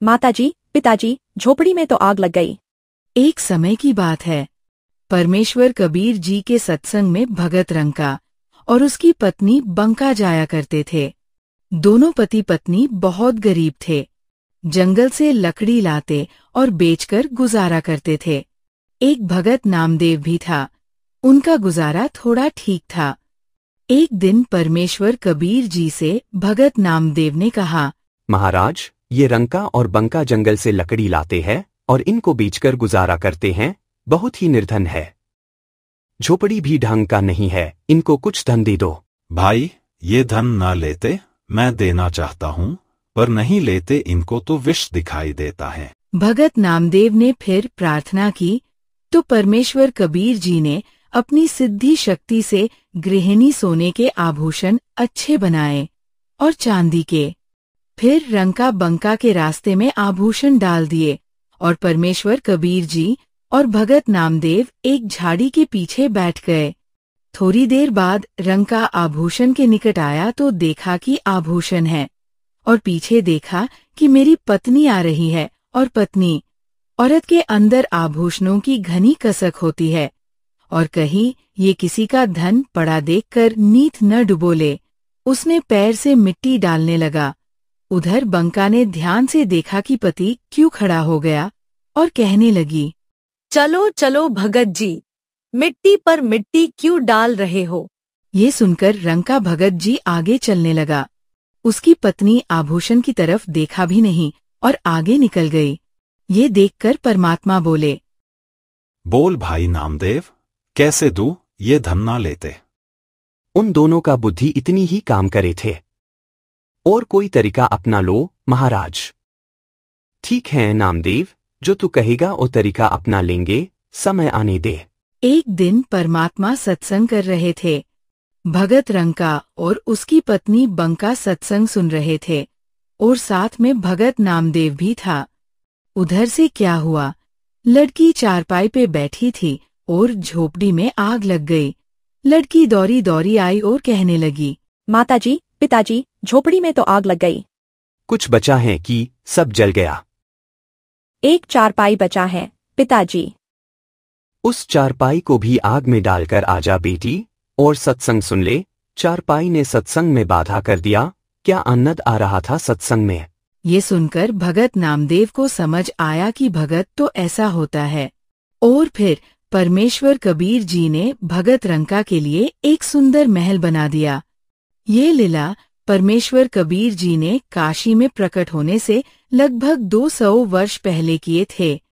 माताजी, पिताजी, झोपड़ी में तो आग लग गई। एक समय की बात है। परमेश्वर कबीर जी के सत्संग में भगत रंका और उसकी पत्नी बंका जाया करते थे। दोनों पति पत्नी बहुत गरीब थे। जंगल से लकड़ी लाते और बेचकर गुजारा करते थे। एक भगत नामदेव भी था। उनका गुजारा थोड़ा ठीक था। एक दिन परमेश्वर कबीर जी से भगत नामदेव ने कहा, महाराज, ये रंका और बंका जंगल से लकड़ी लाते हैं और इनको बेचकर गुजारा करते हैं। बहुत ही निर्धन है। झोपड़ी भी ढंग का नहीं है। इनको कुछ धन दे दो। भाई, ये धन ना लेते, मैं देना चाहता हूँ, पर नहीं लेते इनको तो विष दिखाई देता है। भगत नामदेव ने फिर प्रार्थना की तो परमेश्वर कबीर जी ने अपनी सिद्धि शक्ति से गृहिणी सोने के आभूषण अच्छे बनाए और चांदी के। फिर रंका बंका के रास्ते में आभूषण डाल दिए और परमेश्वर कबीर जी और भगत नामदेव एक झाड़ी के पीछे बैठ गए। थोड़ी देर बाद रंका आभूषण के निकट आया तो देखा कि आभूषण है, और पीछे देखा कि मेरी पत्नी आ रही है। और पत्नी, औरत के अंदर आभूषणों की घनी कसक होती है, और कहीं ये किसी का धन पड़ा देखकर नीत न डुबोले। उसने पैर से मिट्टी डालने लगा। उधर बंका ने ध्यान से देखा कि पति क्यों खड़ा हो गया और कहने लगी, चलो चलो भगत जी, मिट्टी पर मिट्टी क्यों डाल रहे हो? ये सुनकर रंका भगत जी आगे चलने लगा। उसकी पत्नी आभूषण की तरफ देखा भी नहीं और आगे निकल गई। ये देखकर परमात्मा बोले, बोल भाई नामदेव, कैसे दूं? ये धन ना लेते। उन दोनों का बुद्धि इतनी ही काम करे थे। और कोई तरीका अपना लो महाराज। ठीक है नामदेव, जो तू कहेगा वो तरीका अपना लेंगे, समय आने दे। एक दिन परमात्मा सत्संग कर रहे थे। भगत रंका और उसकी पत्नी बंका सत्संग सुन रहे थे और साथ में भगत नामदेव भी था। उधर से क्या हुआ, लड़की चारपाई पे बैठी थी और झोपड़ी में आग लग गई। लड़की दौड़ी दौड़ी आई और कहने लगी, माताजी, पिताजी, झोपड़ी में तो आग लग गई। कुछ बचा है कि सब जल गया? एक चारपाई बचा है पिताजी। उस चारपाई को भी आग में डालकर आजा बेटी और सत्संग सुन ले। चारपाई ने सत्संग में बाधा कर दिया। क्या आनंद आ रहा था सत्संग में। ये सुनकर भगत नामदेव को समझ आया कि भगत तो ऐसा होता है। और फिर परमेश्वर कबीर जी ने भगत रंका के लिए एक सुंदर महल बना दिया। ये लीला परमेश्वर कबीर जी ने काशी में प्रकट होने से लगभग 200 वर्ष पहले किए थे।